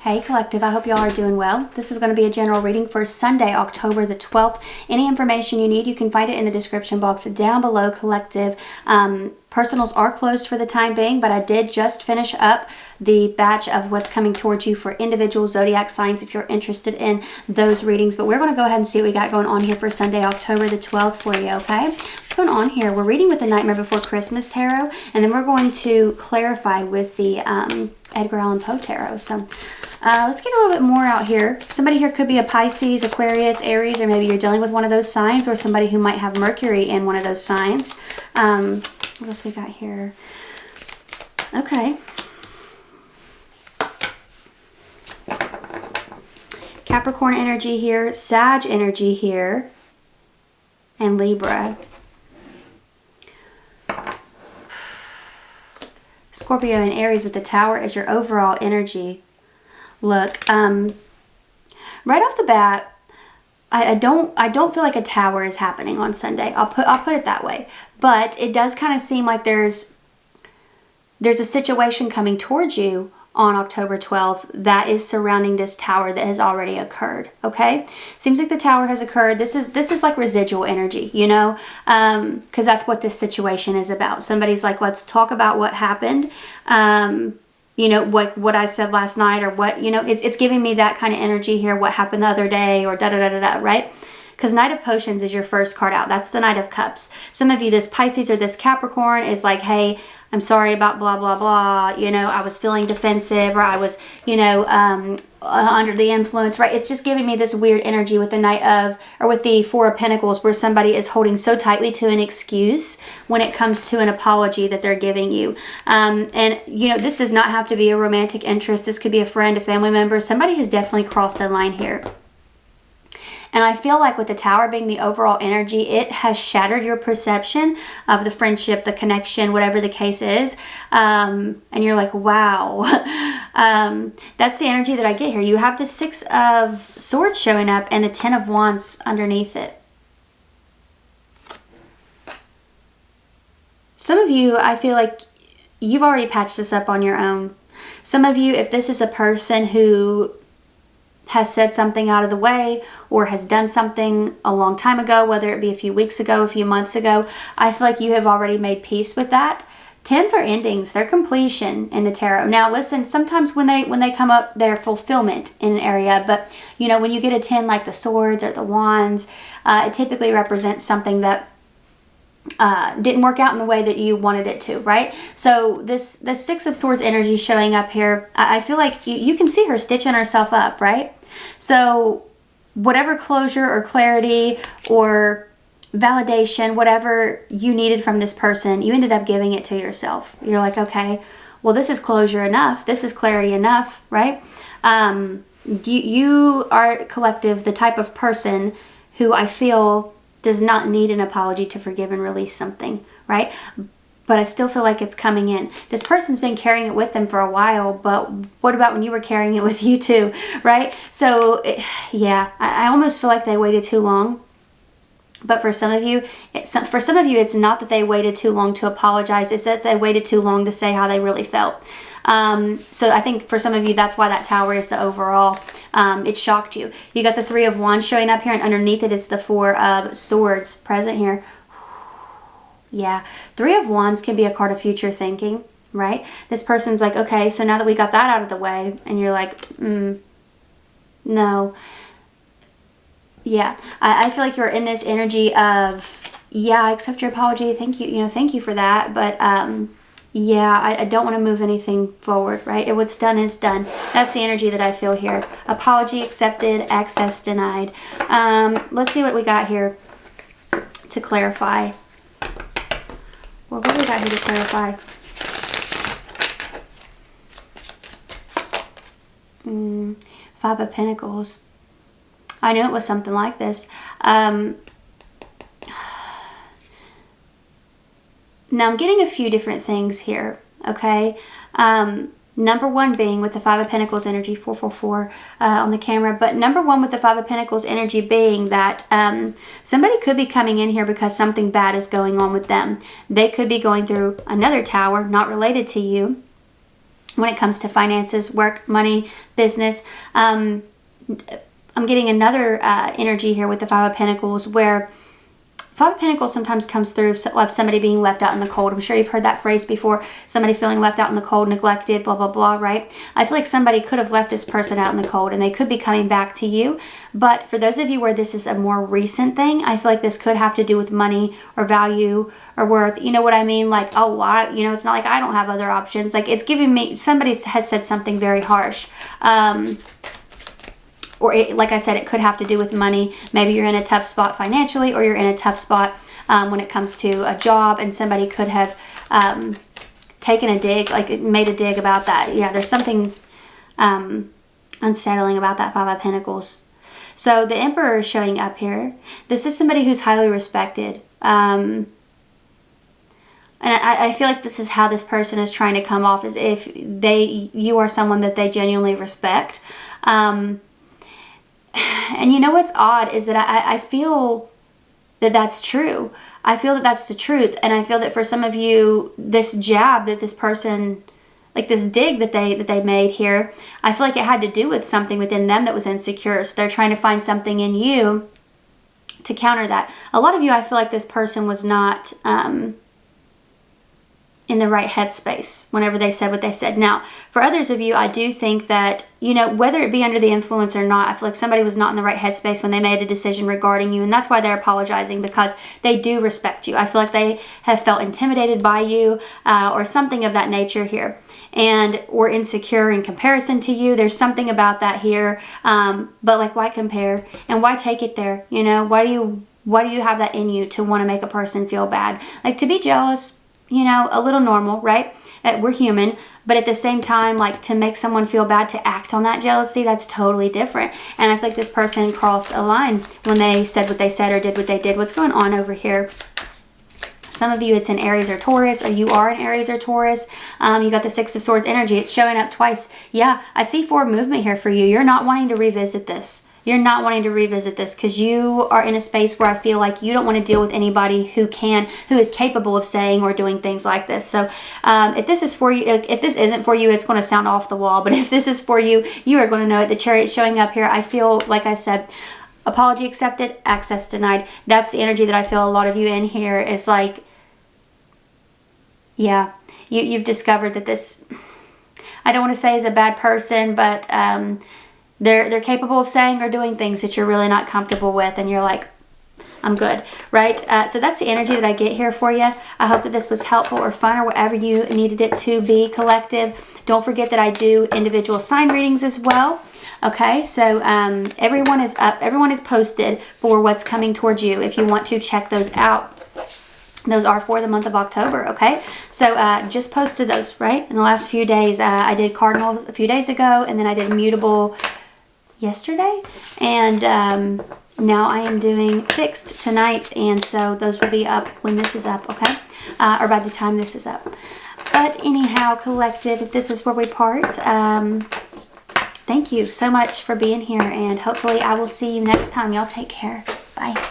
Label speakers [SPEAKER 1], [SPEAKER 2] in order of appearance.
[SPEAKER 1] Hey Collective, I hope y'all are doing well. This is going to be a general reading for Sunday, October the 12th. Any information you need, you can find it in the description box down below, Collective. Personals are closed for the time being, but I did just finish up the batch of what's coming towards you for individual zodiac signs if you're interested in those readings. But we're going to go ahead and see what we got going on here for Sunday, October the 12th for you, okay? What's going on here? We're reading with the Nightmare Before Christmas Tarot, and then we're going to clarify with the Edgar Allan Poe Tarot. So let's get a little bit more out here. Somebody here could be a Pisces, Aquarius, Aries, or maybe you're dealing with one of those signs, or somebody who might have Mercury in one of those signs. What else we got here? Okay. Capricorn energy here, Sag energy here, and Libra. Scorpio and Aries with the Tower as your overall energy. Look, right off the bat, I don't feel like a tower is happening on Sunday. I'll put it that way. But it does kind of seem like there's a situation coming towards you on October 12th that is surrounding this tower that has already occurred. Okay? Seems like the tower has occurred. This is like residual energy, you know? Because that's what this situation is about. Somebody's like, let's talk about what happened. You know, what I said last night, or what, you know, it's giving me that kind of energy here. What happened the other day, or da-da-da-da-da, right? Because Knight of Potions is your first card out. That's the Knight of Cups. Some of you, this Pisces or this Capricorn is like, hey, I'm sorry about blah, blah, blah. You know, I was feeling defensive, or I was, you know, under the influence, right? It's just giving me this weird energy with the Knight of, or with the Four of Pentacles, where somebody is holding so tightly to an excuse when it comes to an apology that they're giving you. And, you know, this does not have to be a romantic interest. This could be a friend, a family member. Somebody has definitely crossed a line here. And I feel like with the Tower being the overall energy, it has shattered your perception of the friendship, the connection, whatever the case is. And you're like, wow. That's the energy that I get here. You have the Six of Swords showing up and the Ten of Wands underneath it. Some of you, I feel like you've already patched this up on your own. Some of you, if this is a person who has said something out of the way or has done something a long time ago, whether it be a few weeks ago, a few months ago, I feel like you have already made peace with that. Tens are endings, they're completion in the tarot. Now listen, sometimes when they come up, they're fulfillment in an area, but you know, when you get a 10 like the Swords or the Wands, it typically represents something that didn't work out in the way that you wanted it to, right? So the Six of Swords energy showing up here, I feel like you can see her stitching herself up, right? So whatever closure or clarity or validation, whatever you needed from this person, you ended up giving it to yourself. You're like, okay, well, this is closure enough. This is clarity enough, right? You are, Collective, the type of person who I feel does not need an apology to forgive and release something, right? But I still feel like it's coming in. This person's been carrying it with them for a while, but what about when you were carrying it with you too, right? So, yeah, I almost feel like they waited too long. But for some of you, it's not that they waited too long to apologize. It's that they waited too long to say how they really felt. So I think for some of you, that's why that Tower is the overall. It shocked you. You got the Three of Wands showing up here, and underneath it is the Four of Swords present here. Yeah, Three of Wands can be a card of future thinking, right? This person's like, okay, so now that we got that out of the way, and you're like, no. Yeah, I feel like you're in this energy of, yeah, I accept your apology. Thank you. You know, thank you for that. But, yeah, I don't want to move anything forward, right? What's done is done. That's the energy that I feel here. Apology accepted, access denied. Let's see what we got here to clarify. Well, what do we got here to clarify? Five of Pentacles. I knew it was something like this. Now I'm getting a few different things here, okay? Number one being with the Five of Pentacles energy, 444 on the camera. But number one with the Five of Pentacles energy being that somebody could be coming in here because something bad is going on with them. They could be going through another tower, not related to you. when it comes to finances, work, money, business. I'm getting another energy here with the Five of Pentacles, where Five of Pentacles sometimes comes through of somebody being left out in the cold. I'm sure you've heard that phrase before. Somebody feeling left out in the cold, neglected, blah, blah, blah, right? I feel like somebody could have left this person out in the cold and they could be coming back to you. But for those of you where this is a more recent thing, I feel like this could have to do with money or value or worth. You know what I mean? Like, oh, why? You know, it's not like I don't have other options. Like, it's giving me, somebody has said something very harsh. Or like I said, it could have to do with money. Maybe you're in a tough spot financially, or you're in a tough spot when it comes to a job, and somebody could have taken a dig, like made a dig about that. Yeah, there's something unsettling about that Five of Pentacles. So the Emperor is showing up here. This is somebody who's highly respected. And I feel like this is how this person is trying to come off, as if you are someone that they genuinely respect. And you know what's odd is that I feel that that's true. I feel that that's the truth. And I feel that for some of you, this jab that this person, like this dig that they made here, I feel like it had to do with something within them that was insecure. So they're trying to find something in you to counter that. A lot of you, I feel like this person was not in the right headspace whenever they said what they said. Now, for others of you, I do think that, you know, whether it be under the influence or not, I feel like somebody was not in the right headspace when they made a decision regarding you, and that's why they're apologizing, because they do respect you. I feel like they have felt intimidated by you or something of that nature here, and or insecure in comparison to you. There's something about that here, but like, why compare and why take it there? You know, why do you have that in you to want to make a person feel bad? Like, to be jealous, you know, a little normal, right? We're human, but at the same time, like, to make someone feel bad, to act on that jealousy, that's totally different. And I think this person crossed a line when they said what they said or did what they did. What's going on over here? Some of you, it's an Aries or Taurus, or you are an Aries or Taurus. You got the Six of Swords energy. It's showing up twice. Yeah, I see forward movement here for you. You're not wanting to revisit this. You're not wanting to revisit this because you are in a space where I feel like you don't want to deal with anybody who is capable of saying or doing things like this. So if this is for you, if this isn't for you, it's going to sound off the wall. But if this is for you, you are going to know it. The Chariot showing up here. I feel, like I said, apology accepted, access denied. That's the energy that I feel a lot of you in here is like, yeah, you've discovered that this, I don't want to say is a bad person, but they're capable of saying or doing things that you're really not comfortable with, and you're like, I'm good, right? So that's the energy that I get here for you. I hope that this was helpful or fun or whatever you needed it to be, collective. Don't forget that I do individual sign readings as well. Okay, so everyone is up, everyone is posted for what's coming towards you if you want to check those out. Those are for the month of October, okay? So just posted those, right? In the last few days. I did Cardinal a few days ago, and then I did Mutable yesterday, and now I am doing Fixed tonight, and so those will be up when this is up, okay? Or by the time this is up. But anyhow, collective, this is where we part. Thank you so much for being here, and hopefully I will see you next time. Y'all take care. Bye.